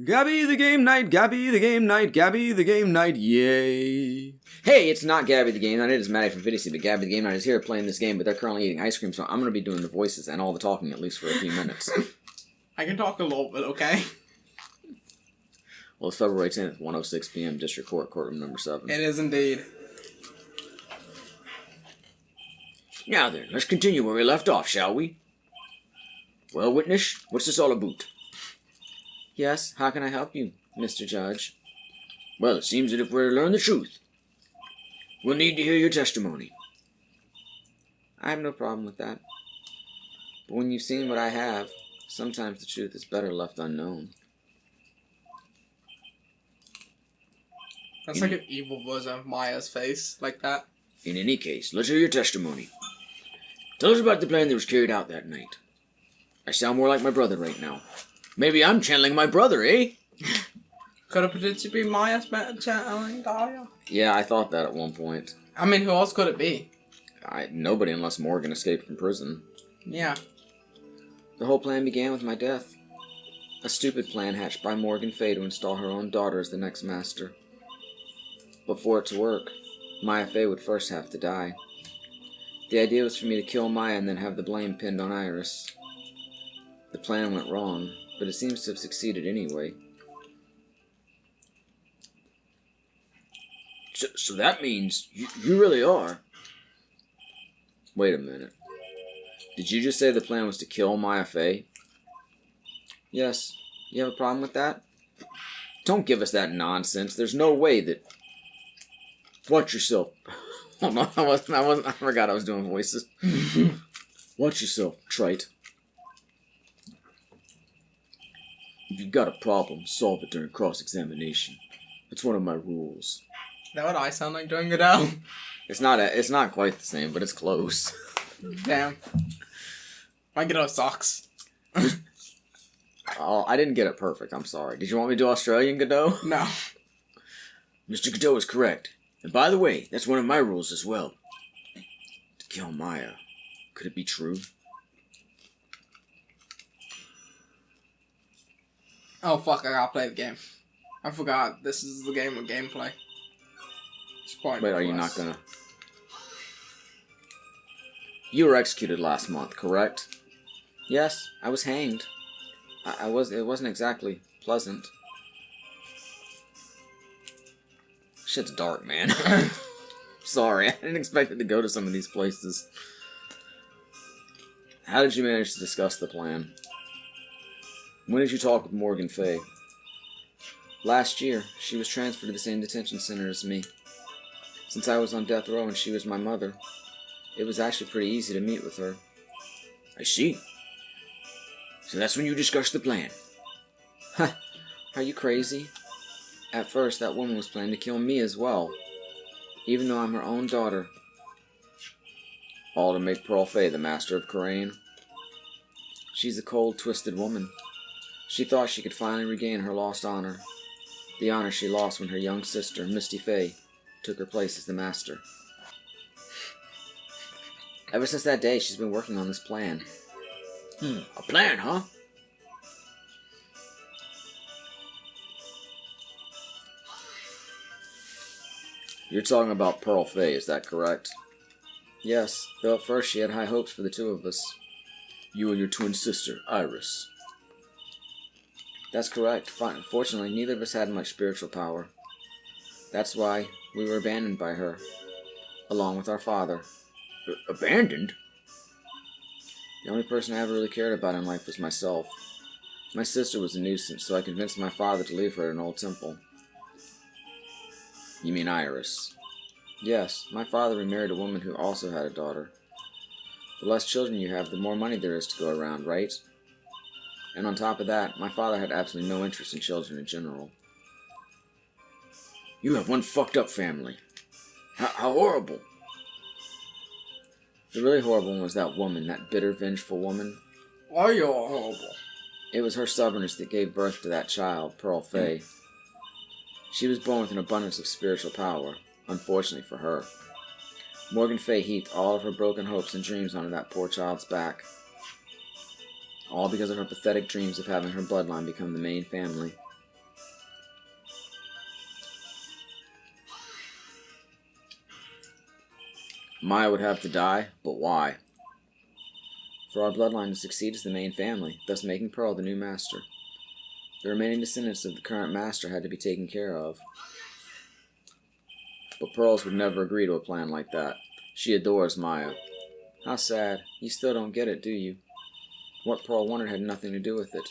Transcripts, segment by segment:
Gabby the game night, Gabby the game night, Gabby the game night, yay. Hey, it's not Gabby the game night, it is Maddie from Fiddlesy, but Gabby the game night is here playing this game, but they're currently eating ice cream, so I'm going to be doing the voices and all the talking at least for a few minutes. I can talk a little bit, okay? Well, it's February 10th, 1:06 p.m., District Court, Courtroom Number 7. It is indeed. Now then, let's continue where we left off, shall we? Well, witness, what's this all about? Yes, how can I help you, Mr. Judge? Well, it seems that if we're to learn the truth, we'll need to hear your testimony. I have no problem with that. But when you've seen what I have, sometimes the truth is better left unknown. That's like an evil version of Maya's face, like that. In any case, let's hear your testimony. Tell us about the plan that was carried out that night. I sound more like my brother right now. Maybe I'm channeling my brother, eh? Could it potentially be Maya's channeling Dahlia? Yeah, I thought that at one point. I mean, who else could it be? Nobody unless Morgan escaped from prison. Yeah. The whole plan began with my death. A stupid plan hatched by Morgan Fay to install her own daughter as the next master. But for it to work, Maya Fay would first have to die. The idea was for me to kill Maya and then have the blame pinned on Iris. The plan went wrong, but it seems to have succeeded anyway. So that means you really are... Wait a minute. Did you just say the plan was to kill Maya Fay? Yes. You have a problem with that? Don't give us that nonsense. There's no way that... Watch yourself. Hold on, I forgot I was doing voices. Watch yourself, trite. If you've got a problem, solve it during cross-examination. It's one of my rules. Is that what I sound like during Godot? It's not quite the same, but it's close. Damn. My Godot sucks. Oh, I didn't get it perfect, I'm sorry. Did you want me to do Australian Godot? No. Mr. Godot is correct. And by the way, that's one of my rules as well. To kill Maya. Could it be true? Oh fuck, I gotta play the game. I forgot, this is the game with gameplay. Wait, are you not gonna... You were executed last month, correct? Yes, I was hanged. It wasn't exactly pleasant. Shit's dark, man. Sorry, I didn't expect it to go to some of these places. How did you manage to discuss the plan? When did you talk with Morgan Fay? Last year, she was transferred to the same detention center as me. Since I was on death row and she was my mother, it was actually pretty easy to meet with her. I see. So that's when you discussed the plan. Huh, are you crazy? At first, that woman was planning to kill me as well, even though I'm her own daughter. All to make Pearl Fay the master of Khura'in. She's a cold, twisted woman. She thought she could finally regain her lost honor. The honor she lost when her young sister, Misty Fay, took her place as the master. Ever since that day, she's been working on this plan. A plan, huh? You're talking about Pearl Fay, is that correct? Yes, though at first she had high hopes for the two of us. You and your twin sister, Iris. That's correct. Fortunately, neither of us had much spiritual power. That's why we were abandoned by her, along with our father. Abandoned? The only person I ever really cared about in life was myself. My sister was a nuisance, so I convinced my father to leave her at an old temple. You mean Iris? Yes, my father remarried a woman who also had a daughter. The less children you have, the more money there is to go around, right? And on top of that, my father had absolutely no interest in children in general. You have one fucked up family. How horrible. The really horrible one was that woman, that bitter, vengeful woman. Why are you all horrible? It was her stubbornness that gave birth to that child, Pearl Fay. She was born with an abundance of spiritual power, unfortunately for her. Morgan Fay heaped all of her broken hopes and dreams onto that poor child's back. All because of her pathetic dreams of having her bloodline become the main family. Maya would have to die, but why? For our bloodline to succeed as the main family, thus making Pearl the new master. The remaining descendants of the current master had to be taken care of. But Pearls would never agree to a plan like that. She adores Maya. How sad. You still don't get it, do you? What Pearl wanted had nothing to do with it.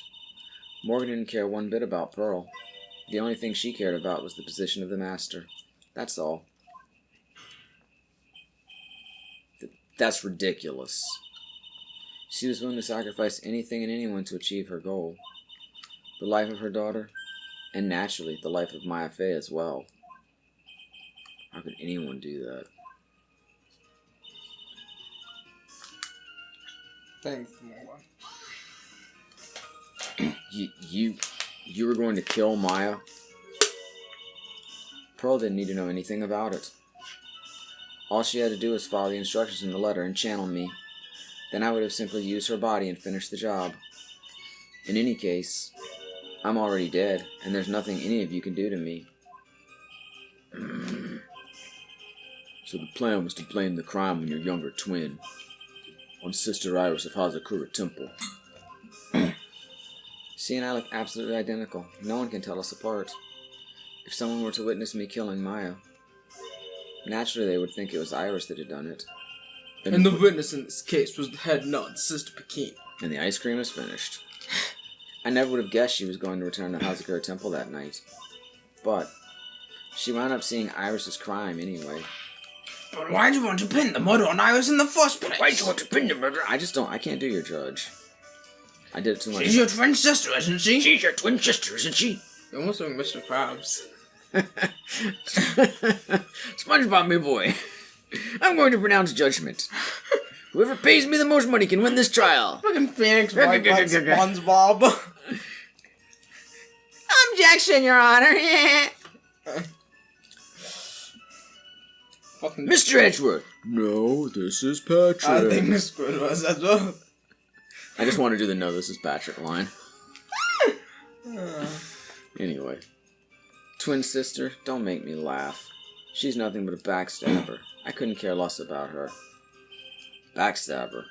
Morgan didn't care one bit about Pearl. The only thing she cared about was the position of the master. That's all. That's ridiculous. She was willing to sacrifice anything and anyone to achieve her goal. The life of her daughter, and naturally the life of Maya Fey as well. How could anyone do that? Thanks, Morgan. You were going to kill Maya? Pearl didn't need to know anything about it. All she had to do was follow the instructions in the letter and channel me. Then I would have simply used her body and finished the job. In any case, I'm already dead, and there's nothing any of you can do to me. So the plan was to blame the crime on your younger twin, on Sister Iris of Hazakura Temple. She and I look absolutely identical. No one can tell us apart. If someone were to witness me killing Maya, naturally they would think it was Iris that had done it. And the witness in this case was the head nun, Sister Pekin. And the ice cream is finished. I never would have guessed she was going to return to Hazakura Temple that night. But she wound up seeing Iris's crime anyway. But why'd you want to pin the murder on Iris in the first place? Why'd you want to pin the murder? I can't do your judge. I did it too much. She's your twin sister, isn't she? She's your twin sister, isn't she? You're almost like Mr. Krabs. SpongeBob, me boy. I'm going to pronounce judgment. Whoever pays me the most money can win this trial. Fucking Phoenix Wright like SpongeBob. Objection, Your Honor. Fucking Mr. Edgeworth. No, this is Patrick. I think Miss Squidward was as well. I just want to do the "No, this is Patrick" line. Anyway. Twin sister, don't make me laugh. She's nothing but a backstabber. I couldn't care less about her. Backstabber.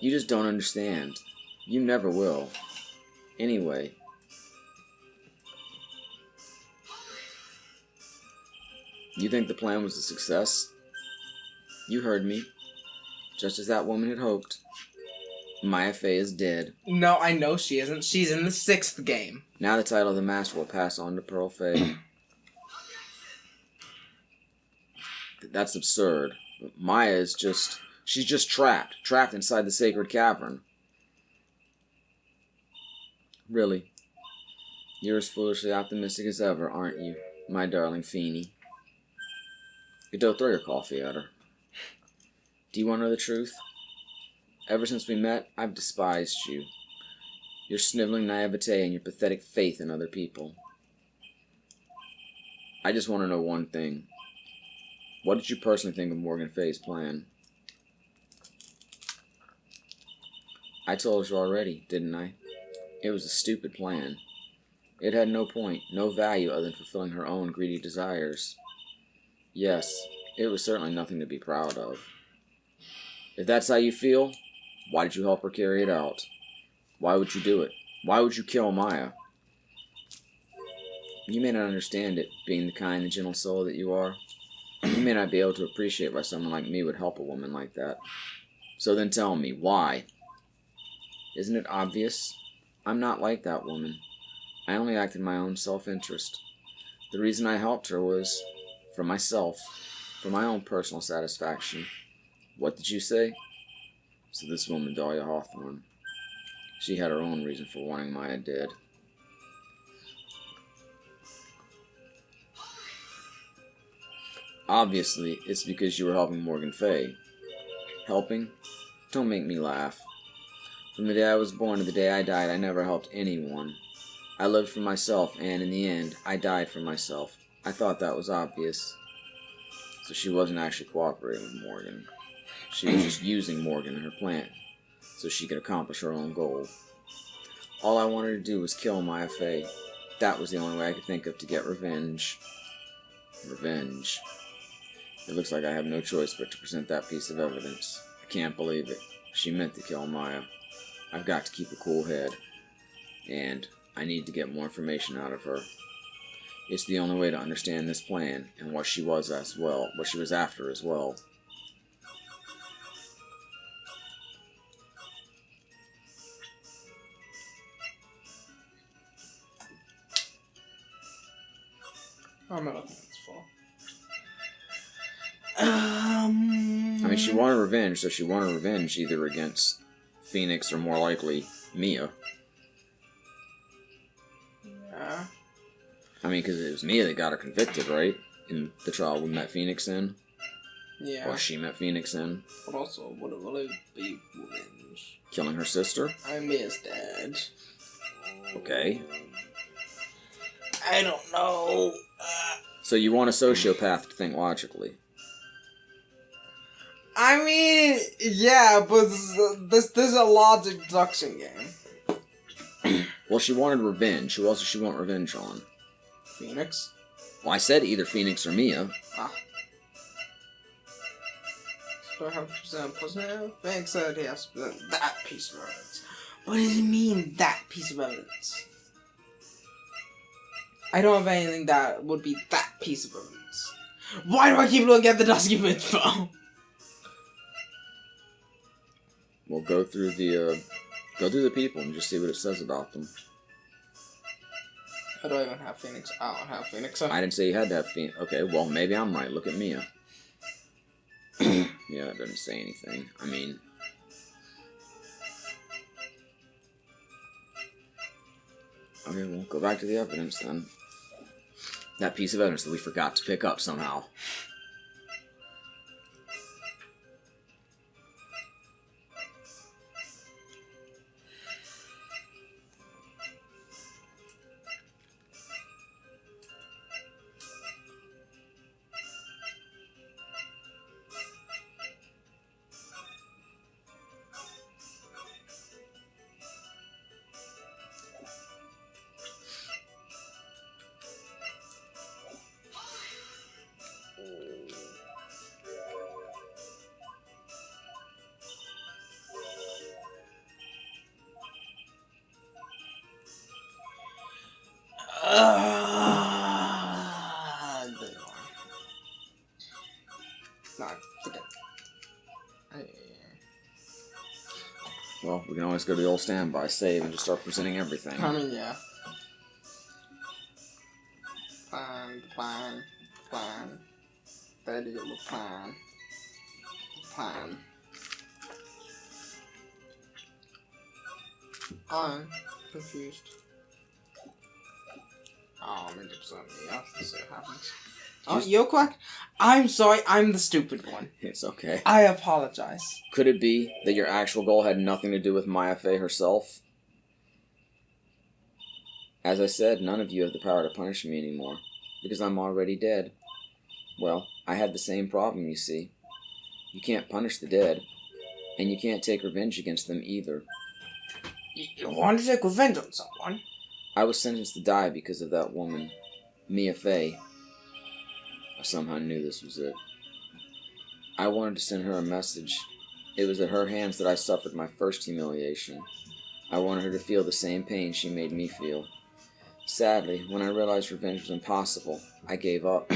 You just don't understand. You never will. Anyway. You think the plan was a success? You heard me. Just as that woman had hoped. Maya Fey is dead. No, I know she isn't. She's in the 6th game. Now the title of the master will pass on to Pearl Fey. That's absurd. Maya is just... She's just trapped. Trapped inside the sacred cavern. Really. You're as foolishly optimistic as ever, aren't you, my darling Feeny? Godot, throw your coffee at her. Do you want to know the truth? Ever since we met, I've despised you. Your sniveling naivete and your pathetic faith in other people. I just want to know one thing. What did you personally think of Morgan Fey's plan? I told you already, didn't I? It was a stupid plan. It had no point, no value other than fulfilling her own greedy desires. Yes, it was certainly nothing to be proud of. If that's how you feel, why did you help her carry it out? Why would you do it? Why would you kill Maya? You may not understand it, being the kind and gentle soul that you are. You may not be able to appreciate why someone like me would help a woman like that. So then tell me, why? Isn't it obvious? I'm not like that woman. I only acted in my own self-interest. The reason I helped her was for myself, for my own personal satisfaction. What did you say? So this woman, Dahlia Hawthorne, she had her own reason for wanting Maya dead. Obviously, it's because you were helping Morgan Fey. Helping? Don't make me laugh. From the day I was born to the day I died, I never helped anyone. I lived for myself, and in the end, I died for myself. I thought that was obvious. So she wasn't actually cooperating with Morgan. She was just using Morgan and her plan so she could accomplish her own goal. All I wanted to do was kill Maya Fey. That was the only way I could think of to get revenge. Revenge. It looks like I have no choice but to present that piece of evidence. I can't believe it. She meant to kill Maya. I've got to keep a cool head. And I need to get more information out of her. It's the only way to understand this plan and what she was after as well. I'm not looking at this for. I mean, she wanted revenge, so she wanted revenge either against Phoenix or more likely Mia. Yeah. I mean, because it was Mia that got her convicted, right? In the trial we met Phoenix in. Yeah. Or she met Phoenix in. But also, would it really be revenge? Killing her sister? I miss Dad. Okay. I don't know. So you want a sociopath to think logically? I mean, yeah, but this is a logic deduction game. Well, she wanted revenge. Who else does she want revenge on? Phoenix? Well, I said either Phoenix or Mia. Ah. So 100% positive. Phoenix said he has to present that piece of evidence. What does it mean, that piece of evidence? I don't have anything that would be that piece of evidence. Why do I keep looking at the document phone? We'll go through the people and just see what it says about them. I don't even have Phoenix. I don't have Phoenix. I didn't say you had to have Phoenix. Okay, well, maybe I'm right. Look at Mia. Yeah, it doesn't say anything. I mean... Okay, we'll go back to the evidence then. That piece of evidence that we forgot to pick up somehow. Nah, forget. Well, we can always go to the old standby, save, and just start presenting everything. I mean, yeah. Plan. There you go, plan. I'm confused. Oh, I'm into something else. Let's see what happens. Oh, you're quack. I'm sorry, I'm the stupid one. It's okay. I apologize. Could it be that your actual goal had nothing to do with Maya Fey herself? As I said, none of you have the power to punish me anymore, because I'm already dead. Well, I had the same problem, you see. You can't punish the dead, and you can't take revenge against them either. You want to take revenge on someone? I was sentenced to die because of that woman, Mia Fey. I somehow knew this was it. I wanted to send her a message. It was at her hands that I suffered my first humiliation. I wanted her to feel the same pain she made me feel. Sadly, when I realized revenge was impossible, I gave up.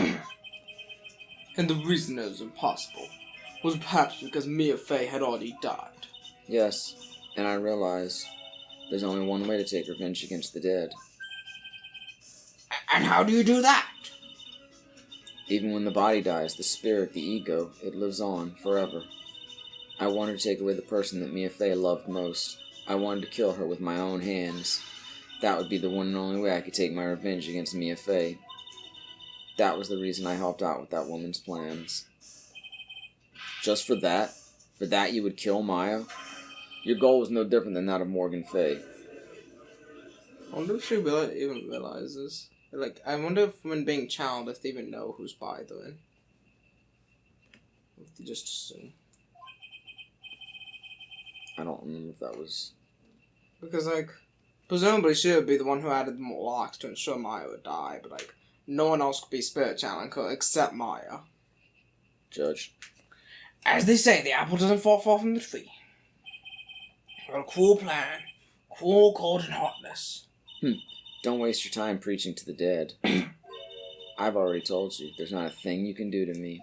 And the reason it was impossible was perhaps because Mia Fey had already died. Yes, and I realized there's only one way to take revenge against the dead. And how do you do that? Even when the body dies, the spirit, the ego, it lives on forever. I wanted to take away the person that Mia Fey loved most. I wanted to kill her with my own hands. That would be the one and only way I could take my revenge against Mia Fey. That was the reason I helped out with that woman's plans. Just for that? For that you would kill Maya? Your goal was no different than that of Morgan Fey. I wonder if she even realizes. Like, I wonder if when being channeled, if they even know who's by they're in. If they just assume. I don't remember if that was... Because, like, presumably she would be the one who added the more locks to ensure Maya would die, but, like, no one else could be spirit channeling her except Maya. Judge. As they say, the apple doesn't fall far from the tree. Got a cool plan. Cool, cold, and heartless. Don't waste your time preaching to the dead. I've already told you, there's not a thing you can do to me.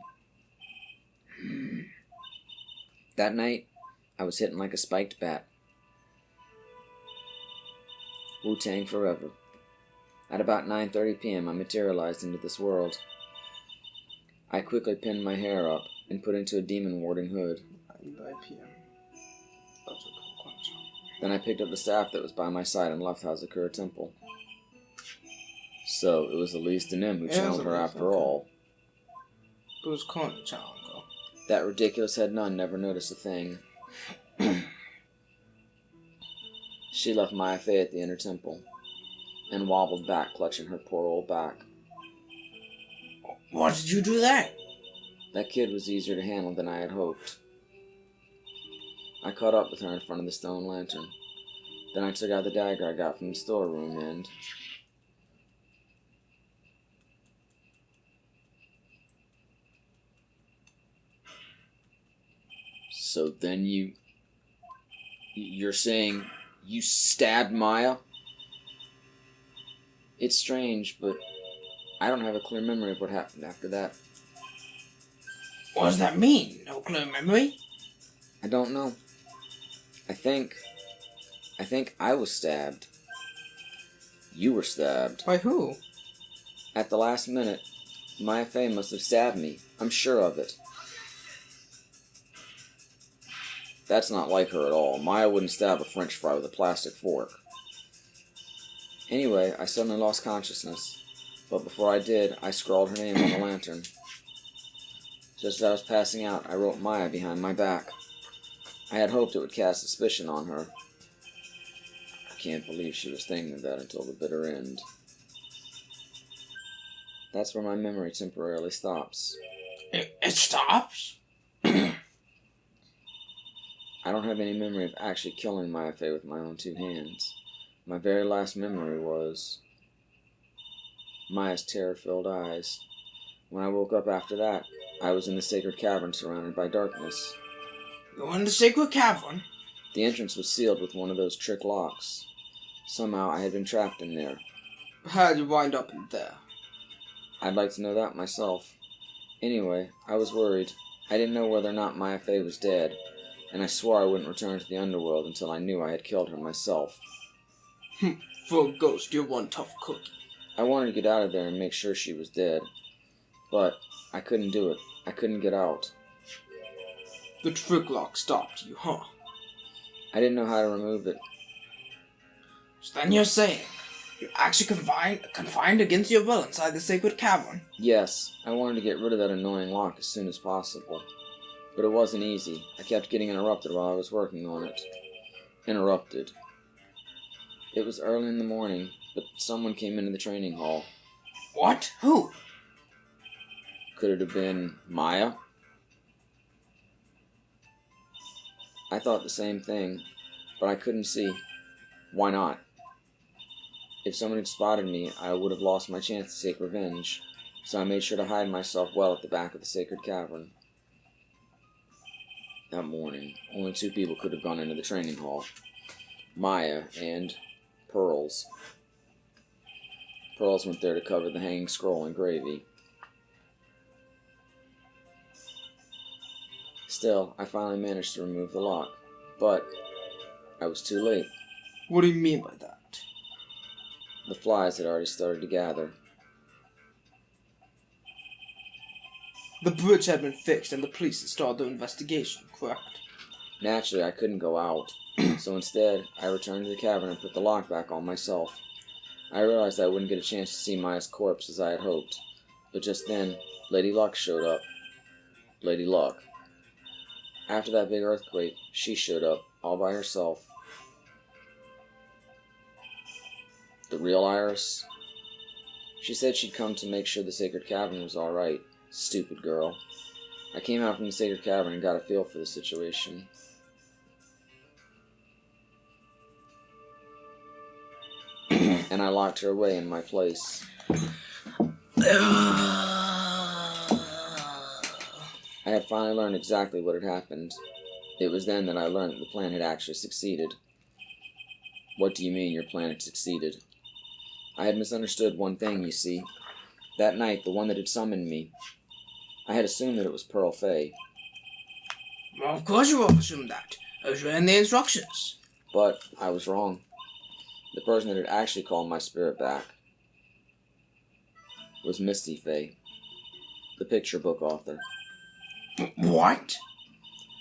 That night, I was hitting like a spiked bat. Wu-Tang forever. At about 9:30 p.m., I materialized into this world. I quickly pinned my hair up and put into a demon-warding hood. 9 p.m. That's a cool question. Then I picked up the staff that was by my side and left Hazakura Temple. So, it was Elise Denim who channeled her after all. But it was calling the challenge, though. That ridiculous head nun never noticed a thing. She left Maya Fey at the inner temple and wobbled back, clutching her poor old back. Why did you do that? That kid was easier to handle than I had hoped. I caught up with her in front of the stone lantern. Then I took out the dagger I got from the storeroom and... So then you're saying you stabbed Maya? It's strange, but I don't have a clear memory of what happened after that. What does that mean? No clear memory? I don't know. I think I was stabbed. You were stabbed. By who? At the last minute, Maya Fey must have stabbed me. I'm sure of it. That's not like her at all. Maya wouldn't stab a French fry with a plastic fork. Anyway, I suddenly lost consciousness. But before I did, I scrawled her name on the lantern. Just as I was passing out, I wrote Maya behind my back. I had hoped it would cast suspicion on her. I can't believe she was thinking of that until the bitter end. That's where my memory temporarily stops. It stops? I don't have any memory of actually killing Maya Fey with my own two hands. My very last memory was Maya's terror-filled eyes. When I woke up after that, I was in the sacred cavern surrounded by darkness. You're in the sacred cavern? The entrance was sealed with one of those trick locks. Somehow I had been trapped in there. How did you wind up in there? I'd like to know that myself. Anyway, I was worried. I didn't know whether or not Maya Fey was dead, and I swore I wouldn't return to the underworld until I knew I had killed her myself. For a ghost, you're one tough cookie. I wanted to get out of there and make sure she was dead, but I couldn't do it. I couldn't get out. The trick lock stopped you, huh? I didn't know how to remove it. So then you're saying you're actually confined against your will inside the sacred cavern? Yes, I wanted to get rid of that annoying lock as soon as possible. But it wasn't easy. I kept getting interrupted while I was working on it. Interrupted. It was early in the morning, but someone came into the training hall. What? Who? Could it have been Maya? I thought the same thing, but I couldn't see. Why not? If someone had spotted me, I would have lost my chance to take revenge, so I made sure to hide myself well at the back of the sacred cavern. That morning, only two people could have gone into the training hall. Maya and Pearls. Pearls went there to cover the hanging scroll in gravy. Still, I finally managed to remove the lock, but I was too late. What do you mean by that? The flies had already started to gather. The bridge had been fixed and the police had started their investigation, correct? Naturally, I couldn't go out, so instead, I returned to the cavern and put the lock back on myself. I realized I wouldn't get a chance to see Maya's corpse as I had hoped, but just then, Lady Luck showed up. Lady Luck. After that big earthquake, she showed up, all by herself. The real Iris? She said she'd come to make sure the sacred cavern was alright. Stupid girl. I came out from the sacred cavern and got a feel for the situation. And I locked her away in my place. I I had finally learned exactly what had happened. It was then that I learned that the plan had actually succeeded. What do you mean your plan had succeeded? I had misunderstood one thing, you see. That night, the one that had summoned me, I had assumed that it was Pearl Fay. Well, of course you all assumed that. I was reading the instructions. But I was wrong. The person that had actually called my spirit back was Misty Fay, the picture book author. What?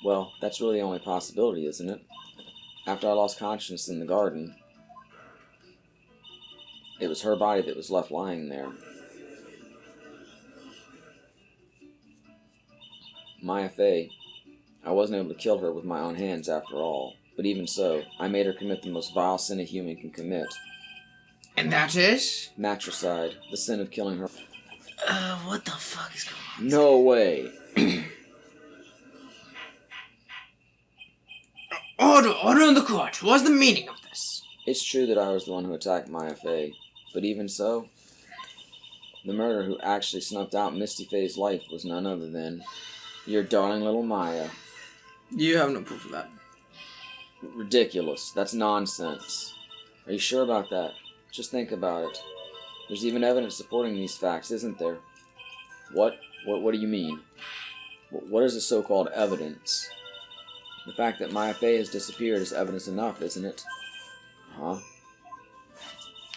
Well, that's really the only possibility, isn't it? After I lost consciousness in the garden, it was her body that was left lying there. Maya Fay, I wasn't able to kill her with my own hands after all, but even so, I made her commit the most vile sin a human can commit. And that is? Matricide, the sin of killing her. What the fuck is going on? No way. Order in the court. What's the meaning of this? It's true that I was the one who attacked Maya Fay, but even so, the murderer who actually snuffed out Misty Fay's life was none other than your darling little Maya. You have no proof of that. Ridiculous. That's nonsense. Are you sure about that? Just think about it. There's even evidence supporting these facts, isn't there? What do you mean? What is the so-called evidence? The fact that Maya Fay has disappeared is evidence enough, isn't it? Huh?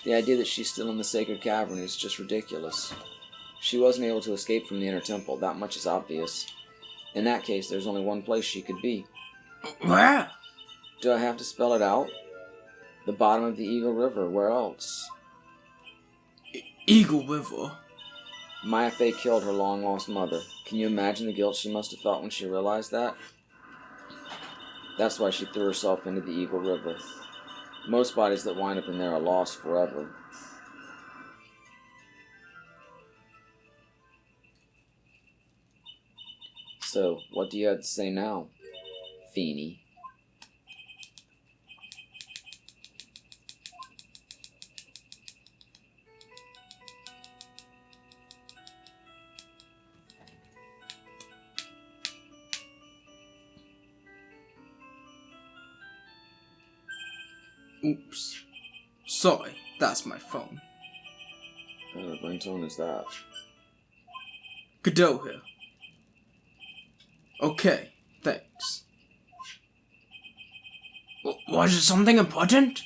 The idea that she's still in the sacred cavern is just ridiculous. She wasn't able to escape from the inner temple, that much is obvious. In that case, there's only one place she could be. Where? Do I have to spell it out? The bottom of the Eagle River, where else? Eagle River? Maya Fay killed her long-lost mother. Can you imagine the guilt she must have felt when she realized that? That's why she threw herself into the Eagle River. Most bodies that wind up in there are lost forever. So, what do you have to say now, Feeny? Oops. Sorry, that's my phone. What ringtone is that? Godot here. Okay, thanks. Was it something important?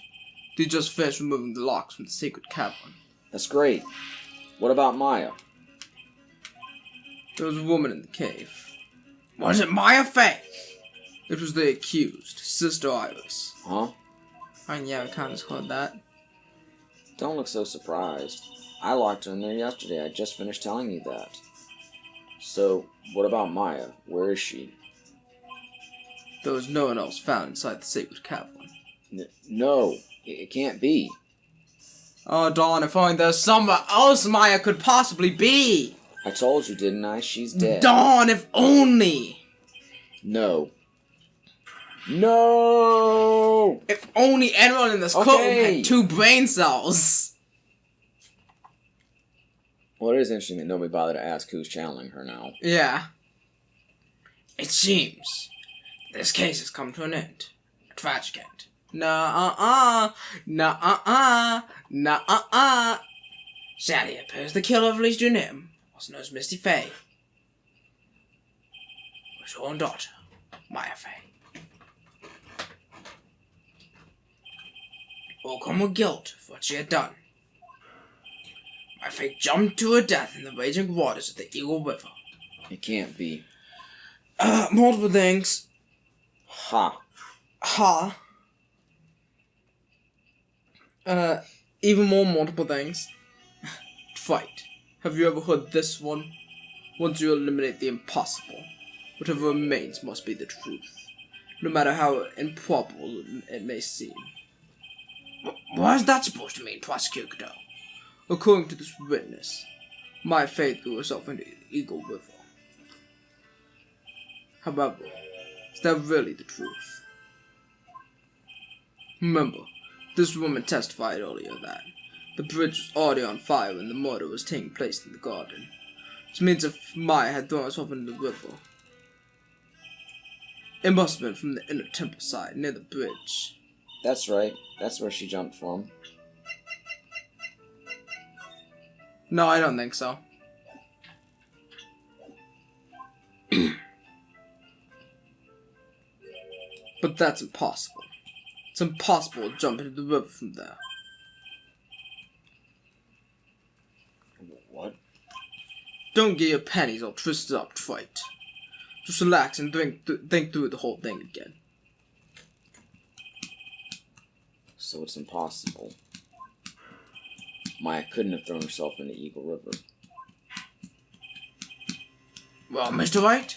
Did you just finish removing the locks from the sacred cavern? That's great. What about Maya? There was a woman in the cave. Was it Maya Fay? It was the accused, Sister Iris. Huh? Yeah, I kind of heard that. Don't look so surprised. I locked her in there yesterday. I just finished telling you that. So, what about Maya? Where is she? There was no one else found inside the sacred cavern. No, it can't be. Oh, darn, if only there's somewhere else Maya could possibly be! I told you, didn't I? She's dead. Darn, if only! No. No! If only anyone in this courtroom had 2 brain cells! Well, it is interesting that nobody bothered to ask who's channeling her now. Yeah. It seems this case has come to an end. A tragic end. Nah-uh-uh. Sadly, it appears the killer of Lee's name, also known as Misty Fay, was her own daughter, Maya Fay. All come with guilt for what she had done. Maya Fay jumped to her death in the raging waters of the Eagle River. It can't be. Multiple things. Ha. Even more multiple things. Fight. Have you ever heard this one? Once you eliminate the impossible, whatever remains must be the truth, no matter how improbable it may seem. What is that supposed to mean, Prosecutor Godot? According to this witness, Maya Fay threw herself into Eagle River. However, is that really the truth? Remember, this woman testified earlier that the bridge was already on fire when the murder was taking place in the garden. Which means if Maya had thrown herself into the river, It must have been from the inner temple side, near the bridge. That's right. That's where she jumped from. No, I don't think so. But that's impossible. It's impossible to jump into the river from there. What? Don't get your panties all twisted up, Wright. Just relax and think through the whole thing again. So it's impossible. Maya couldn't have thrown herself into Eagle River. Well, Mr. Wright,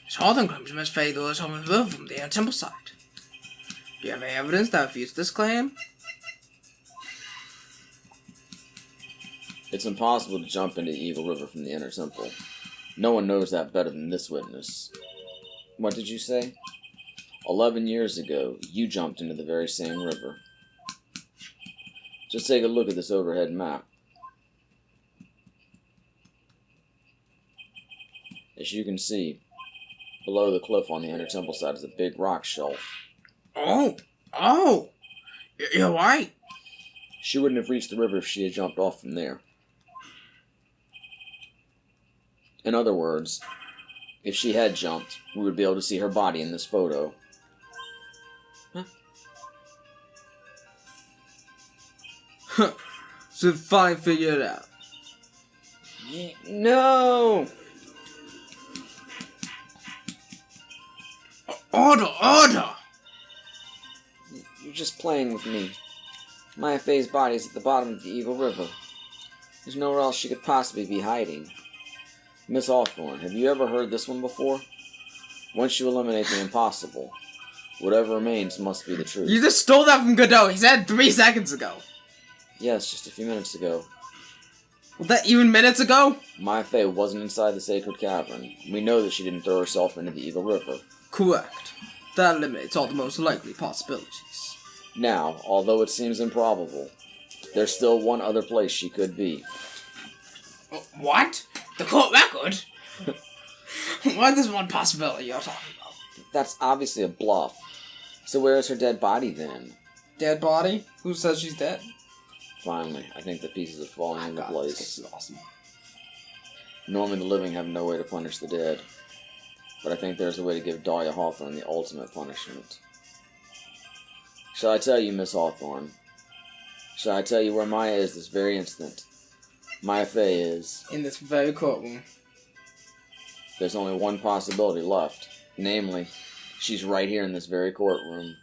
it's Hawthorne claims Miss Faye threw herself in the river from the inner temple side. Do you have any evidence that refutes this claim? It's impossible to jump into Eagle River from the inner temple. No one knows that better than this witness. What did you say? 11 years ago, you jumped into the very same river. Just take a look at this overhead map. As you can see, below the cliff on the inner temple side is a big rock shelf. Oh! You're right. She wouldn't have reached the river if she had jumped off from there. In other words, if she had jumped, we would be able to see her body in this photo. Huh. So finally figured it out. No! Order! You're just playing with me. Maya Faye's body is at the bottom of the Eagle River. There's nowhere else she could possibly be hiding. Miss Hawthorne, have you ever heard this one before? Once you eliminate the impossible, whatever remains must be the truth. You just stole that from Godot. He said 3 seconds ago. Yes, just a few minutes ago. Was that even minutes ago? Maya Faye wasn't inside the sacred cavern. We know that she didn't throw herself into the Eagle River. Correct. That eliminates all the most likely possibilities. Now, although it seems improbable, there's still one other place she could be. What? The court record? What is one possibility you're talking about? That's obviously a bluff. So where is her dead body then? Dead body? Who says she's dead? Finally, I think the pieces are falling into God, place. this is awesome. Normally the living have no way to punish the dead. But I think there's a way to give Dahlia Hawthorne the ultimate punishment. Shall I tell you, Miss Hawthorne? Shall I tell you where Maya is this very instant? Maya Faye is... in this very courtroom. There's only one possibility left. Namely, she's right here in this very courtroom.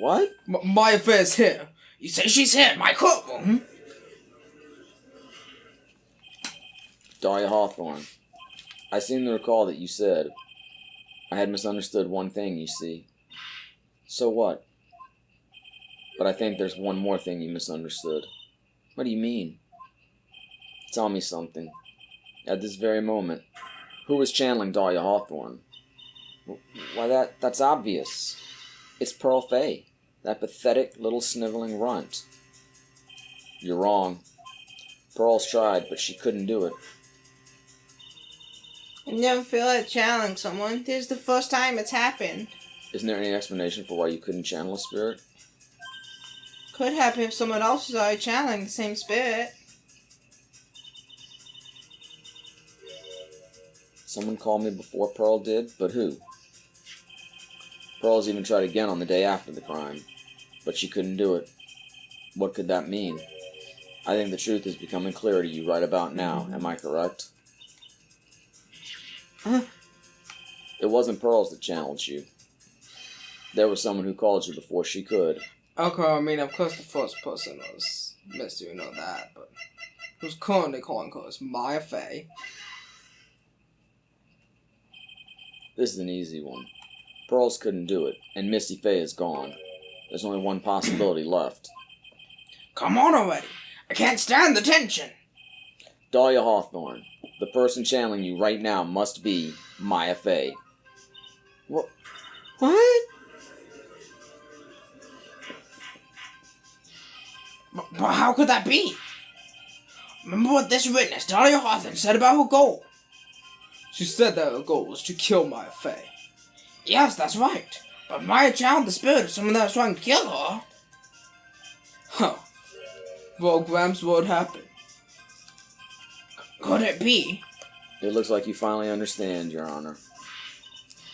What? Maya Faye's here. You say she's here in my courtroom? Dahlia Hawthorne, I seem to recall that you said, I had misunderstood one thing, you see. So what? But I think there's one more thing you misunderstood. What do you mean? Tell me something. At this very moment, who was channeling Dahlia Hawthorne? Why, that's obvious. It's Pearl Faye, that pathetic little sniveling runt. You're wrong. Pearl's tried, but she couldn't do it. I never feel like channeling someone. This is the first time it's happened. Isn't there any explanation for why you couldn't channel a spirit? Could happen if someone else was already channeling the same spirit. Someone called me before Pearl did, but who? Pearl's even tried again on the day after the crime, but she couldn't do it. What could that mean? I think the truth is becoming clear to you right about now, am I correct? It wasn't Pearls that challenged you. There was someone who called you before she could. Okay, I mean, of course the first person was Mr. You know that, but who's currently calling her is Maya Faye. This is an easy one. Pearls couldn't do it, and Misty Faye is gone. There's only one possibility left. Come on already! I can't stand the tension! Dahlia Hawthorne, the person channeling you right now must be Maya Faye. What? But how could that be? Remember what this witness, Dahlia Hawthorne, said about her goal? She said that her goal was to kill Maya Faye. Yes, that's right. But Maya channeled the spirit of someone that was trying to kill her. Huh. Well, Gramps, what happened? Could it be? It looks like you finally understand, Your Honor.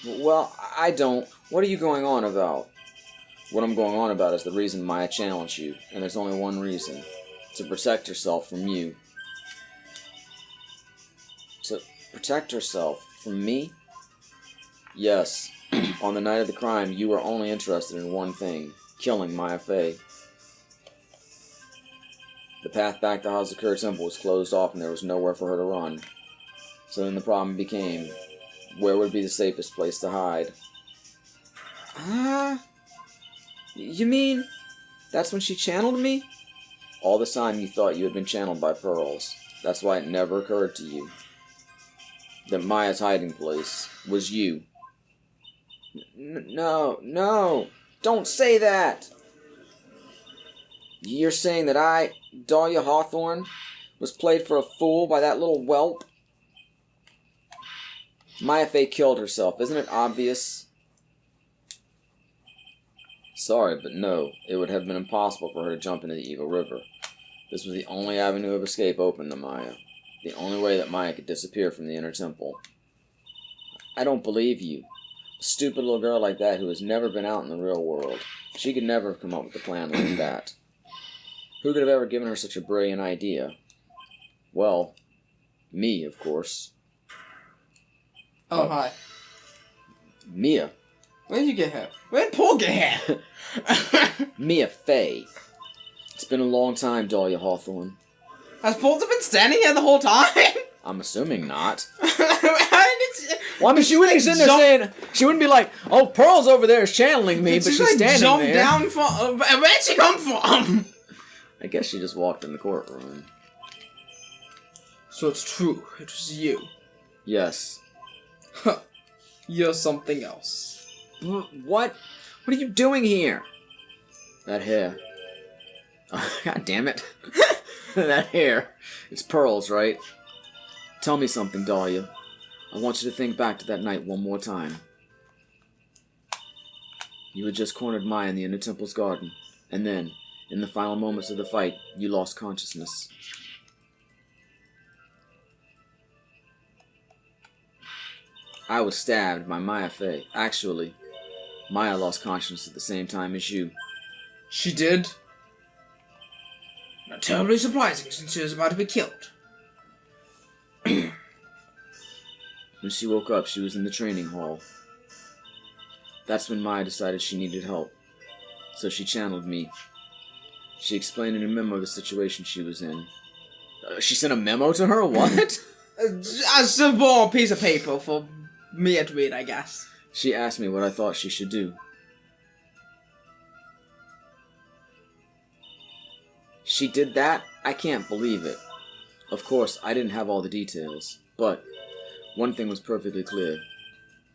Well, I don't. What are you going on about? What I'm going on about is the reason Maya challenged you, and there's only one reason. To protect herself from you. To protect herself from me? Yes. On the night of the crime, you were only interested in one thing. Killing Maya Fey. The path back to Hazakura Temple was closed off and there was nowhere for her to run. So then the problem became, where would be the safest place to hide? You mean, that's when she channeled me? All this time you thought you had been channeled by Pearls. That's why it never occurred to you that Maya's hiding place was you. No, don't say that! You're saying that I, Dahlia Hawthorne, was played for a fool by that little whelp? Maya Fey killed herself, isn't it obvious? Sorry, but no, it would have been impossible for her to jump into the Eagle River. This was the only avenue of escape open to Maya. The only way that Maya could disappear from the inner temple. I don't believe you. A stupid little girl like that who has never been out in the real world. She could never have come up with a plan like that. Who could have ever given her such a brilliant idea? Well, me, of course. Oh, hi. Mia. Where did you get here? Where did Paul get here? Mia Fey. It's been a long time, Dahlia Hawthorne. Has Paul been standing here the whole time? I'm assuming not. Well, I mean, she wouldn't be sitting there saying... She wouldn't be like, oh, Pearl's over there is channeling me, but she's standing jump there. Down from... Where'd she come from? I guess she just walked in the courtroom. So it's true. It was you. Yes. Huh. You're something else. What? What are you doing here? That hair. Oh, God damn it. That hair. It's Pearl's, right? Tell me something, Dahlia. I want you to think back to that night one more time. You had just cornered Maya in the Inner Temple's garden, and then, in the final moments of the fight, you lost consciousness. I was stabbed by Maya Fey. Actually, Maya lost consciousness at the same time as you. She did? Not terribly surprising since she was about to be killed. When she woke up, she was in the training hall. That's when Maya decided she needed help. So she channeled me. She explained in a memo the situation she was in. She sent a memo to her? What? A simple piece of paper for me to read, I guess. She asked me what I thought she should do. She did that? I can't believe it. Of course, I didn't have all the details, but one thing was perfectly clear.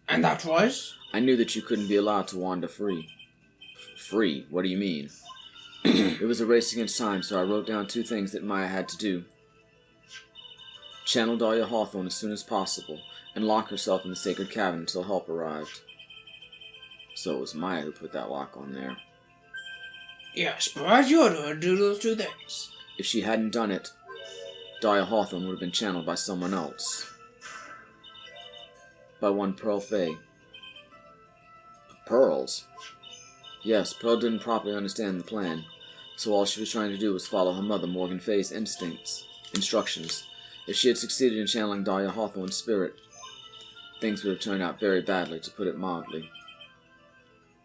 And that was? I knew that you couldn't be allowed to wander free. Free? What do you mean? It was a race against time, so I wrote down 2 things that Maya had to do. Channel Dahlia Hawthorne as soon as possible, and lock herself in the sacred cabin until help arrived. So it was Maya who put that lock on there. Yes, but I told her to do those 2 things. If she hadn't done it, Dahlia Hawthorne would have been channeled by someone else. By one Pearl Fey. Pearls? Yes, Pearl didn't properly understand the plan, so all she was trying to do was follow her mother Morgan Fey's instructions. If she had succeeded in channeling Dahlia Hawthorne's spirit, things would have turned out very badly, to put it mildly.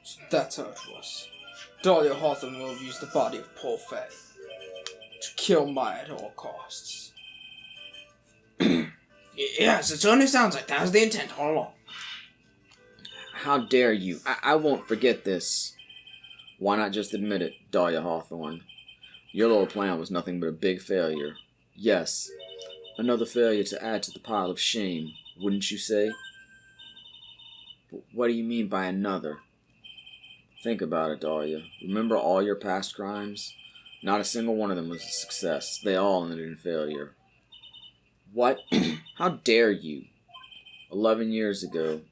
So that's how it was. Dahlia Hawthorne will have used the body of Paul Fey to kill Maya at all costs. Yes, it certainly sounds like that was the intent all along. How dare you? I won't forget this. Why not just admit it, Dahlia Hawthorne? Your little plan was nothing but a big failure. Yes, another failure to add to the pile of shame, wouldn't you say? But what do you mean by another? Think about it, Dahlia. Remember all your past crimes? Not a single one of them was a success. They all ended in failure. What? How dare you? 11 years ago,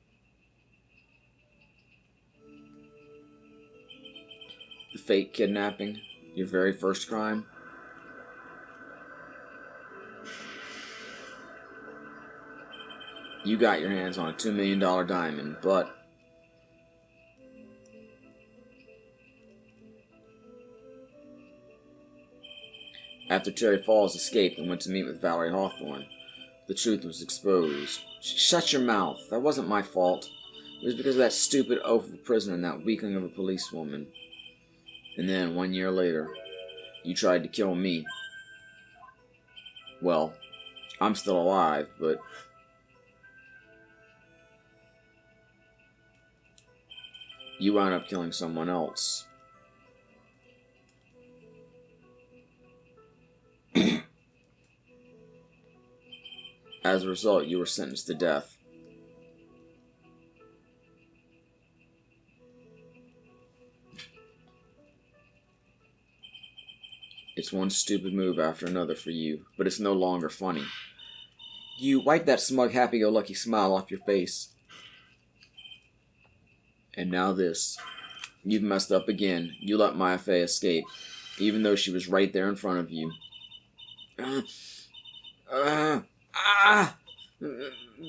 The fake kidnapping, your very first crime. You got your hands on a $2 million diamond, but after Terry Falls escaped and went to meet with Valerie Hawthorne, the truth was exposed. Shut your mouth. That wasn't my fault. It was because of that stupid oaf of a prisoner and that weakling of a policewoman. And then, 1 year later, you tried to kill me. Well, I'm still alive, but you wound up killing someone else. As a result, you were sentenced to death. It's one stupid move after another for you, but it's no longer funny. You wipe that smug, happy-go-lucky smile off your face. And now this. You've messed up again. You let Maya Fey escape, even though she was right there in front of you.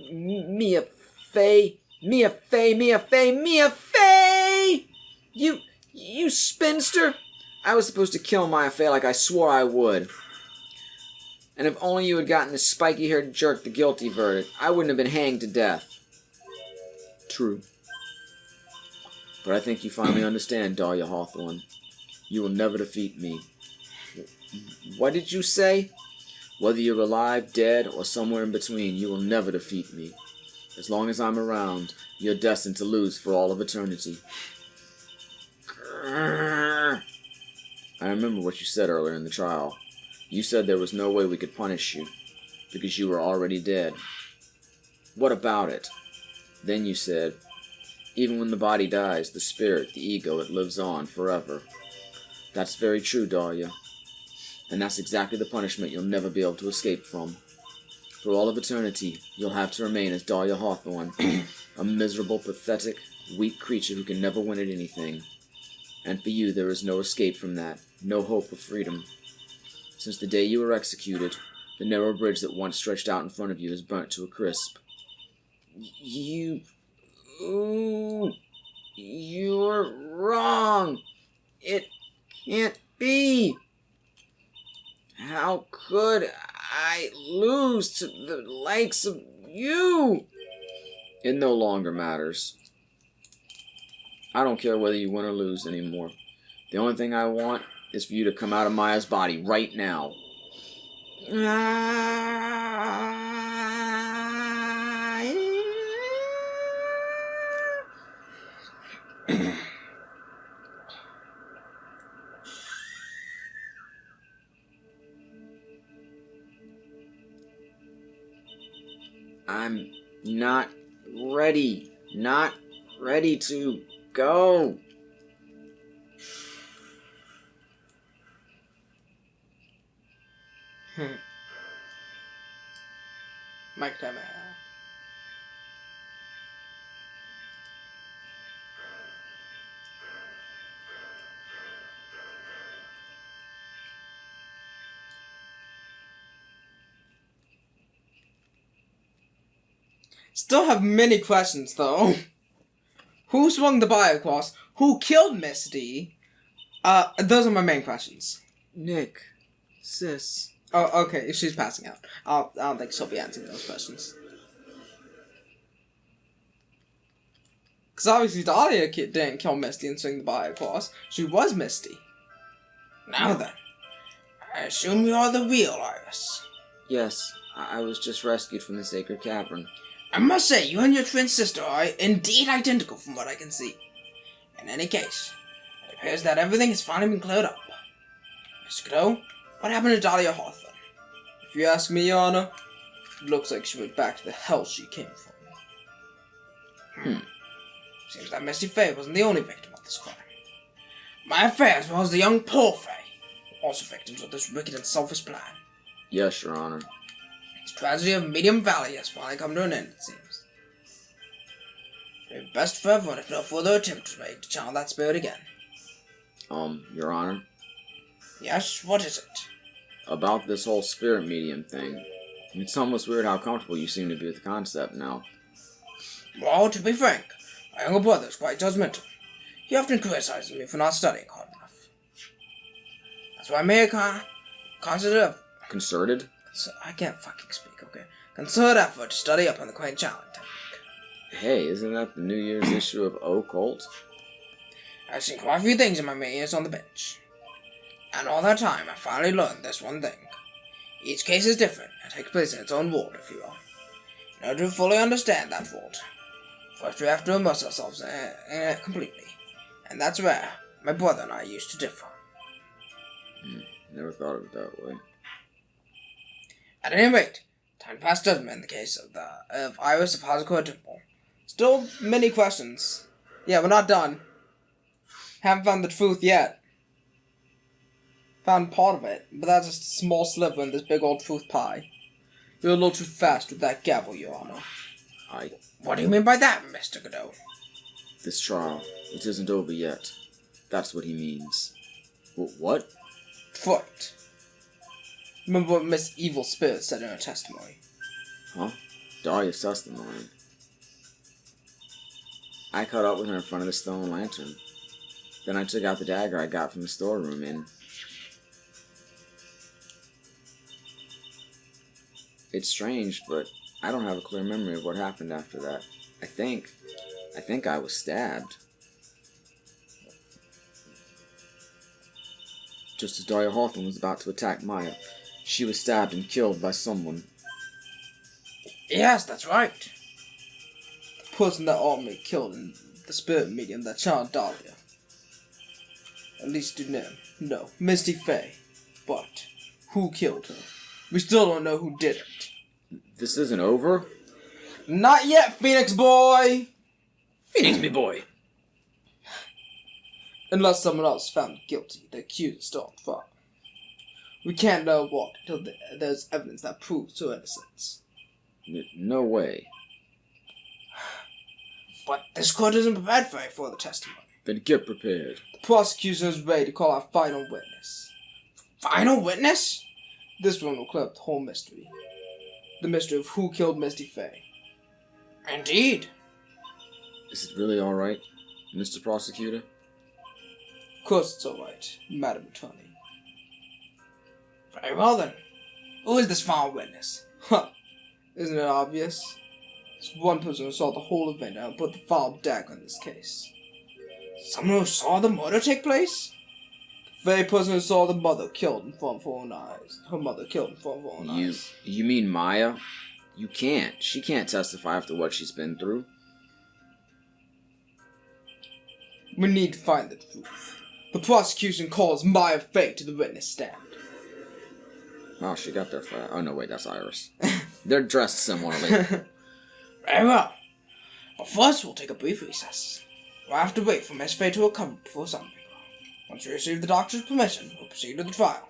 Mia Fey! Mia Fey! Mia Fey! Mia Fey! You spinster! I was supposed to kill Maya Fey like I swore I would. And if only you had gotten this spiky-haired jerk the guilty verdict, I wouldn't have been hanged to death. True. But I think you finally understand, Dahlia Hawthorne. You will never defeat me. What did you say? Whether you're alive, dead, or somewhere in between, you will never defeat me. As long as I'm around, you're destined to lose for all of eternity. Grrr. I remember what you said earlier in the trial. You said there was no way we could punish you, because you were already dead. What about it? Then you said, even when the body dies, the spirit, the ego, it lives on forever. That's very true, Dahlia. And that's exactly the punishment you'll never be able to escape from. For all of eternity, you'll have to remain as Dahlia Hawthorne, a miserable, pathetic, weak creature who can never win at anything. And for you, there is no escape from that, no hope of freedom. Since the day you were executed, the narrow bridge that once stretched out in front of you is burnt to a crisp. You're wrong. It can't be. How could I lose to the likes of you? It no longer matters. I don't care whether you win or lose anymore. The only thing I want is for you to come out of Maya's body right now. I'm not ready. Not ready to go. Mike time. Still have many questions though. Who swung the body across? Who killed Misty? Those are my main questions. Nick. Sis. Oh, okay. She's passing out. I don't think she'll be answering those questions. Because obviously Dahlia didn't kill Misty and swing the body across. She was Misty. Now then, I assume you are the real Iris. Yes, I was just rescued from the sacred cavern. I must say, you and your twin sister are indeed identical from what I can see. In any case, it appears that everything has finally been cleared up. Mr. Cadeau, what happened to Dahlia Hawthorne? If you ask me, Your Honor, it looks like she went back to the hell she came from. Seems that Misty Fey wasn't the only victim of this crime. Maya Fey, as well as the young Paul Fey, were also victims of this wicked and selfish plan. Yes, Your Honor. This tragedy of Medium Valley has finally come to an end, it seems. It would be best for everyone if no further attempt was made to channel that spirit again. Your Honor, Yes, what is it? about this whole spirit medium thing. It's almost weird how comfortable you seem to be with the concept now. Well, to be frank, my younger brother is quite judgmental. He often criticizes me for not studying hard enough. That's why I made a consider... Concerted? I can't fucking speak, okay? Concerted effort to study up on the quaint challenge technique. Hey, isn't that the New Year's issue of Occult? I've seen quite a few things in my many years on the bench. And all that time, I finally learned this one thing. Each case is different and takes place in its own world, if you will. In order to fully understand that world, first we have to immerse ourselves in it completely. And that's where my brother and I used to differ. Never thought of it that way. At any rate, time passed judgment in the case of Iris of Hazuko Temple. Still many questions. Yeah, we're not done. Haven't found the truth yet. Found part of it, but that's just a small sliver in this big old truth pie. You're a little too fast with that gavel, Your Honor. What do you mean by that, Mr. Godot? This trial, it isn't over yet. That's what he means. What? Right. Remember what Miss Evil Spirit said in her testimony? Huh? Daria's testimony. I caught up with her in front of the stone lantern. Then I took out the dagger I got from the storeroom and... It's strange, but I don't have a clear memory of what happened after that. I think I was stabbed. Just as Daria Hawthorne was about to attack Maya, she was stabbed and killed by someone. Yes, that's right. The person that ultimately killed in the spirit medium that charmed Dahlia. At least you know, Misty Faye. But who killed her? We still don't know who did it. This isn't over? Not yet, Phoenix boy! Phoenix, me boy! Unless someone else found guilty, the accused is still on trial. We can't let her walk until there's evidence that proves her innocence. No way. But this court isn't prepared for the testimony. Then get prepared. The prosecution is ready to call our final witness. Final witness? This one will clear up the whole mystery. The mystery of who killed Misty Faye. Indeed. Is it really alright, Mr. Prosecutor? Of course it's alright, Madam Attorney. Very well then. Who is this final witness? Huh. Isn't it obvious? It's one person who saw the whole event and put the final dagger in this case. Someone who saw the murder take place? The very person who saw the mother killed in front of her own eyes. Her mother killed in front of her own eyes. You mean Maya? You can't. She can't testify after what she's been through. We need to find the truth. The prosecution calls Maya Fake to the witness stand. Oh, she got there fast. Oh, no, wait, that's Iris. They're dressed similarly. Very well. But first, we'll take a brief recess. We'll have to wait for Miss Fay to recover before something. Once we receive the doctor's permission, we'll proceed with the trial.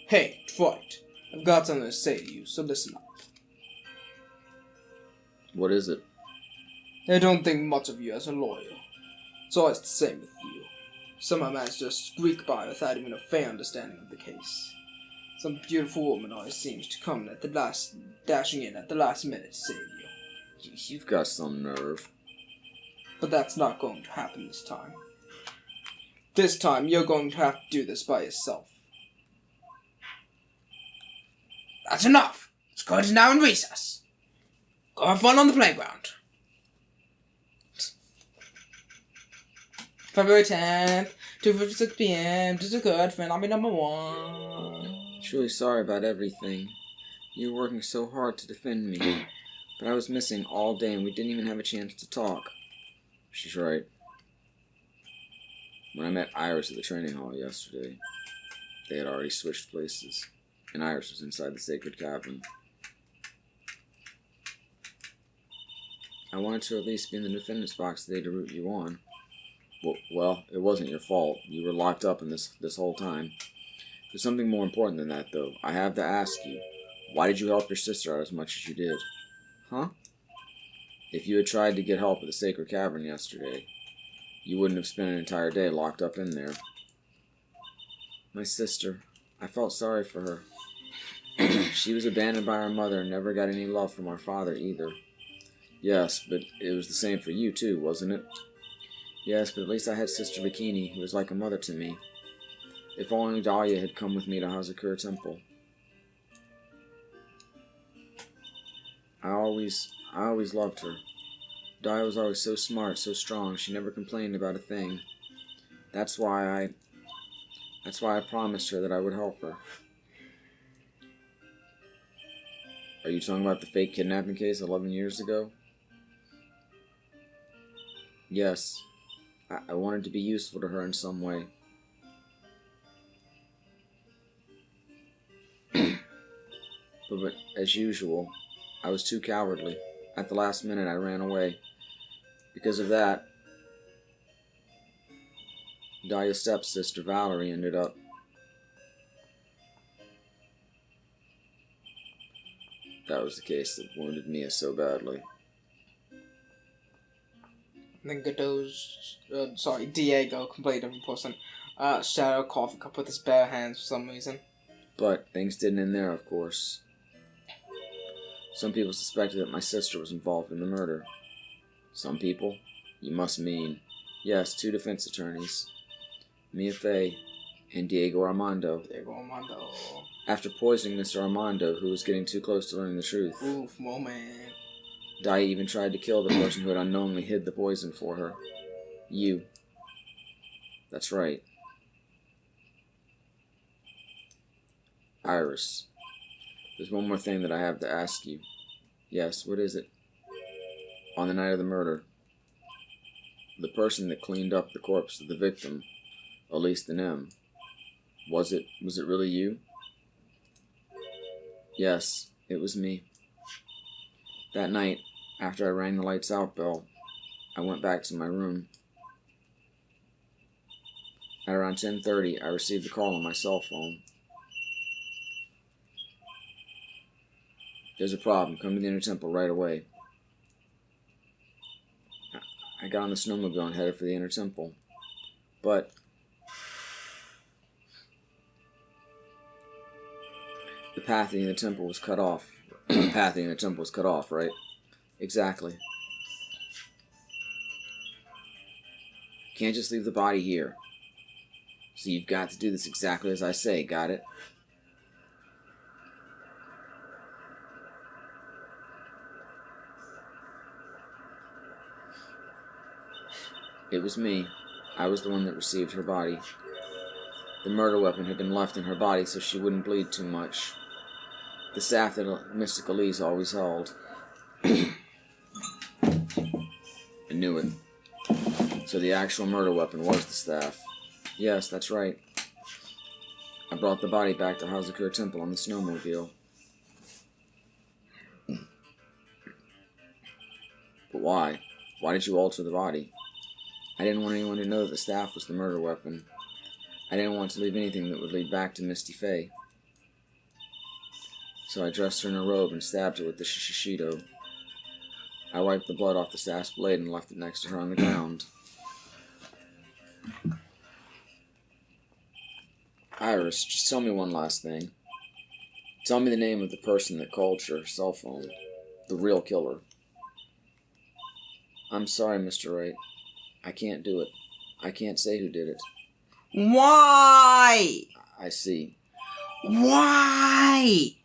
Hey, Detroit, I've got something to say to you, so listen up. What is it? I don't think much of you as a lawyer. It's always the same with you. Somehow managed to squeak by without even a fair understanding of the case. Some beautiful woman always seems to come dashing in at the last minute to save you. You've got some nerve. But that's not going to happen this time. This time, you're going to have to do this by yourself. That's enough! This court is now in recess. Go have fun on the playground. February 10th, 2:56 p.m. Just a good friend, I'll be number one. Truly sorry about everything. You were working so hard to defend me. But I was missing all day and we didn't even have a chance to talk. She's right. When I met Iris at the training hall yesterday, they had already switched places, and Iris was inside the sacred cavern. I wanted to at least be in the defendant's box today to root you on. Well, it wasn't your fault. You were locked up in this whole time. There's something more important than that, though. I have to ask you, why did you help your sister out as much as you did? Huh? If you had tried to get help at the sacred cavern yesterday, you wouldn't have spent an entire day locked up in there. My sister. I felt sorry for her. She was abandoned by her mother and never got any love from our father either. Yes, but it was the same for you too, wasn't it? Yes, but at least I had Sister Bikini, who was like a mother to me. If only Dahlia had come with me to Hazakura Temple. I always loved her. Dahlia was always so smart, so strong. She never complained about a thing. That's why I promised her that I would help her. Are you talking about the fake kidnapping case 11 years ago? Yes. I wanted to be useful to her in some way. but as usual, I was too cowardly. At the last minute, I ran away. Because of that, Dahlia's stepsister, Valerie, ended up. That was the case that wounded Mia so badly. And then Diego, completely different person, shattered a coffee cup with his bare hands for some reason. But things didn't end there, of course. Some people suspected that my sister was involved in the murder. Some people? You must mean... Yes, 2 defense attorneys. Mia Fey and Diego Armando. After poisoning Mr. Armando, who was getting too close to learning the truth. Oof, man. Dai even tried to kill the person who had unknowingly hid the poison for her. You. That's right. Iris. There's one more thing that I have to ask you. Yes, what is it? On the night of the murder, the person that cleaned up the corpse of the victim, Elise the Nem, was it really you? Yes, it was me. That night, after I rang the lights out bell, I went back to my room. At around 10:30, I received a call on my cell phone. There's a problem. Come to the Inner Temple right away. I got on the snowmobile and headed for the Inner Temple. But the path in the temple was cut off. The path in the temple was cut off, right? Exactly. Can't just leave the body here. So you've got to do this exactly as I say, got it? It was me. I was the one that received her body. The murder weapon had been left in her body so she wouldn't bleed too much. The staff that Mystic Elise always held. I knew it. So the actual murder weapon was the staff. Yes, that's right. I brought the body back to Hazakura Temple on the snowmobile. But why? Why did you alter the body? I didn't want anyone to know that the staff was the murder weapon. I didn't want to leave anything that would lead back to Misty Faye. So I dressed her in a robe and stabbed her with the shishido. I wiped the blood off the staff's blade and left it next to her on the ground. Iris, just tell me one last thing. Tell me the name of the person that called your cell phone. The real killer. I'm sorry, Mr. Wright. I can't do it. I can't say who did it. Why? I see. Why?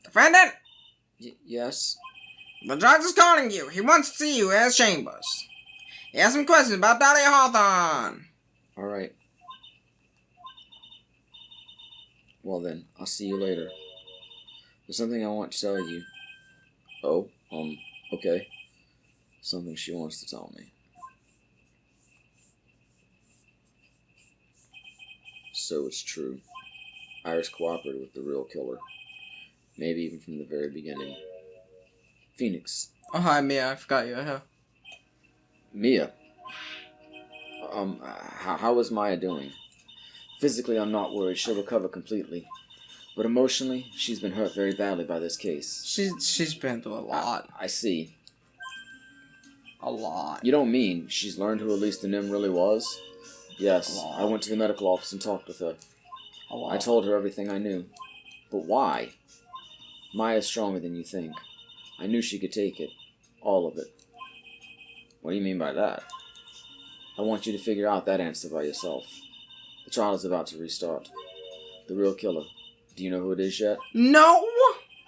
Defendant? Yes? The judge is calling you. He wants to see you in his chambers. He has some questions about Dahlia Hawthorne. Alright. Well then, I'll see you later. There's something I want to tell you. Oh, okay. Something she wants to tell me. So it's true. Iris cooperated with the real killer. Maybe even from the very beginning. Phoenix. Oh, hi, Mia. I forgot you. Mia. How is Maya doing? Physically, I'm not worried. She'll recover completely. But emotionally, she's been hurt very badly by this case. She's been through a lot. I see. A lot. You don't mean she's learned who Elise the Nim really was? Yes, I went to the medical office and talked with her. I told her everything I knew. But why? Maya's stronger than you think. I knew she could take it. All of it. What do you mean by that? I want you to figure out that answer by yourself. The trial is about to restart. The real killer. Do you know who it is yet? No!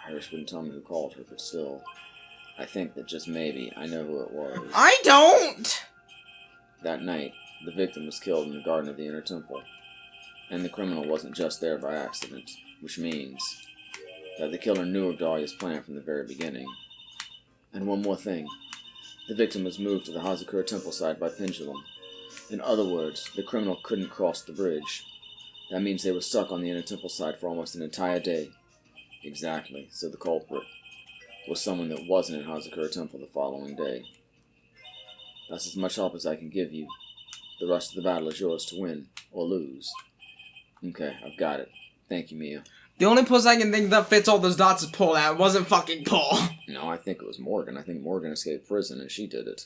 Iris wouldn't tell me who called her, but still, I think that just maybe I know who it was. I don't! That night, the victim was killed in the garden of the Inner Temple. And the criminal wasn't just there by accident, which means that the killer knew of Dahlia's plan from the very beginning. And one more thing. The victim was moved to the Hazakura Temple side by pendulum. In other words, the criminal couldn't cross the bridge. That means they were stuck on the Inner Temple side for almost an entire day. Exactly, so the culprit was someone that wasn't in Hazakura Temple the following day. That's as much help as I can give you. The rest of the battle is yours to win, or lose. Okay, I've got it. Thank you, Mia. The only person I can think that fits all those dots is Paul, and it wasn't fucking Paul. No, I think it was Morgan. I think Morgan escaped prison, and she did it.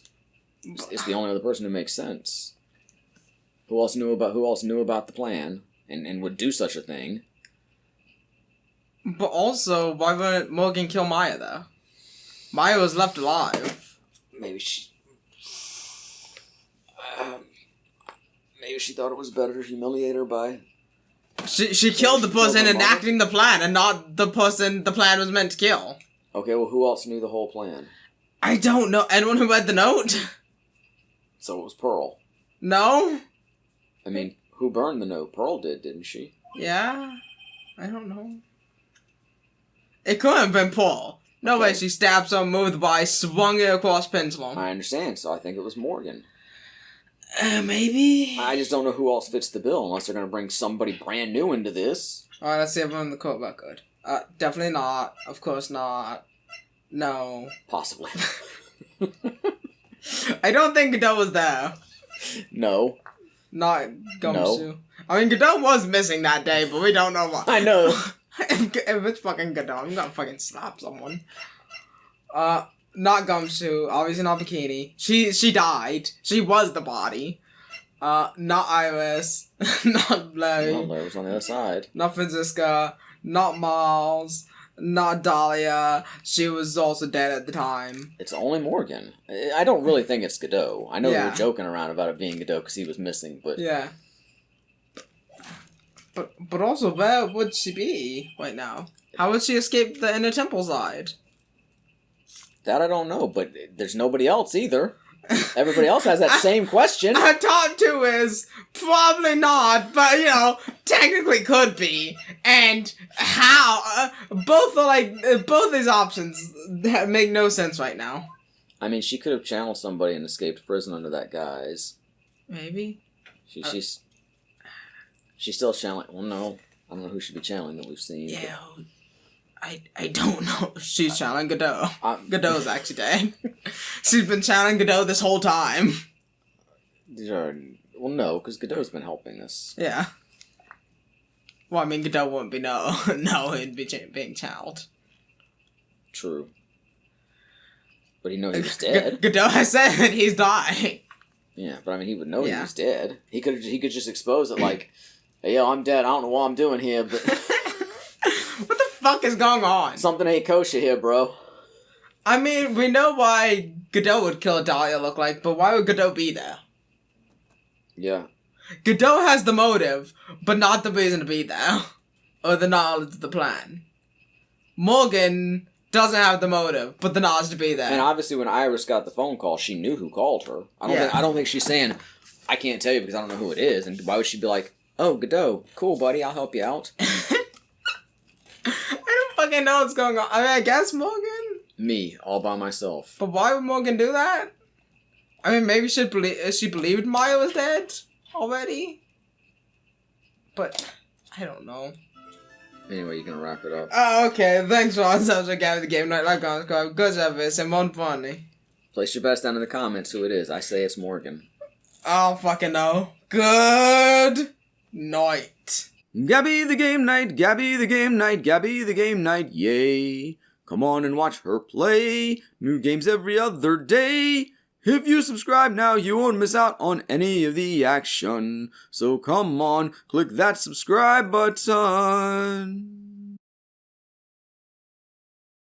It's the only other person who makes sense. Who else knew about the plan, and would do such a thing? But also, why wouldn't Morgan kill Maya, though? Maya was left alive. Maybe she thought it was better to humiliate her by... She killed the person enacting the plan, and not the person the plan was meant to kill. Okay, well, who else knew the whole plan? I don't know. Anyone who read the note? So it was Pearl. No? I mean, who burned the note? Pearl did, didn't she? Yeah? I don't know. It could have been Paul. No Okay. way she stabbed someone, moved the body, swung it across pendulum. I understand, so I think it was Morgan. Maybe? I just don't know who else fits the bill, unless they're going to bring somebody brand new into this. Alright, let's see everyone in the court record. Definitely not. Of course not. No. Possibly. I don't think Godot was there. No. Not Gumshoe. No. I mean, Godot was missing that day, but we don't know why. I know. if it's fucking Godot, I'm gonna fucking slap someone. Not Gumshoe, obviously not Bikini. She died. She was the body. Not Iris. Not Blair. Well, Blair was on the other side. Not Franziska. Not Miles. Not Dahlia. She was also dead at the time. It's only Morgan. I don't really think it's Godot. I know we Yeah. were joking around about it being Godot because he was missing, but... Yeah. But also, where would she be right now? How would she escape the Inner Temple side? That I don't know, but there's nobody else either. Everybody else has that same question. Our top two is probably not, but technically could be. And how? Both are both these options make no sense right now. I mean, she could have channeled somebody and escaped prison under that guise. Maybe. She's still channeling. Well, no, I don't know who should be channeling that we've seen. Yeah, I don't know. She's channeling Godot. Godot's actually dead. She's been channeling Godot this whole time. Well, no, because Godot's been helping us. Yeah. Well, I mean, Godot wouldn't be no, he'd be being channeled. True. But he knows he was dead. Godot has said that he's dying. Yeah, but I mean, he would know he Yeah. was dead. He could just expose it like, hey, yo, I'm dead. I don't know what I'm doing here, but What the fuck is going on? something ain't kosher here, bro. I mean, we know why Godot would kill Dahlia look like, but why would Godot be there? Yeah. Godot has the motive, but not the reason to be there. Or the knowledge of the plan. Morgan doesn't have the motive, but the knowledge to be there. And obviously, when Iris got the phone call, she knew who called her. I don't think she's saying, I can't tell you because I don't know who it is. And why would she be like, oh, Godot, cool, buddy, I'll help you out. I don't fucking know what's going on. I mean, I guess Morgan? Me, all by myself. But why would Morgan do that? I mean, maybe she believed Maya was dead already? But, I don't know. Anyway, you can wrap it up. Oh, okay. Thanks for watching episode of Gabby the Game Night. Like, comment, subscribe. Good service and more funny. Place your bets down in the comments who it is. I say it's Morgan. I don't fucking know. Good night. Gabby the Game Night, Gabby the Game Night, Gabby the Game Night, yay. Come on and watch her play. New games every other day. If you subscribe now, you won't miss out on any of the action. So come on, click that subscribe button.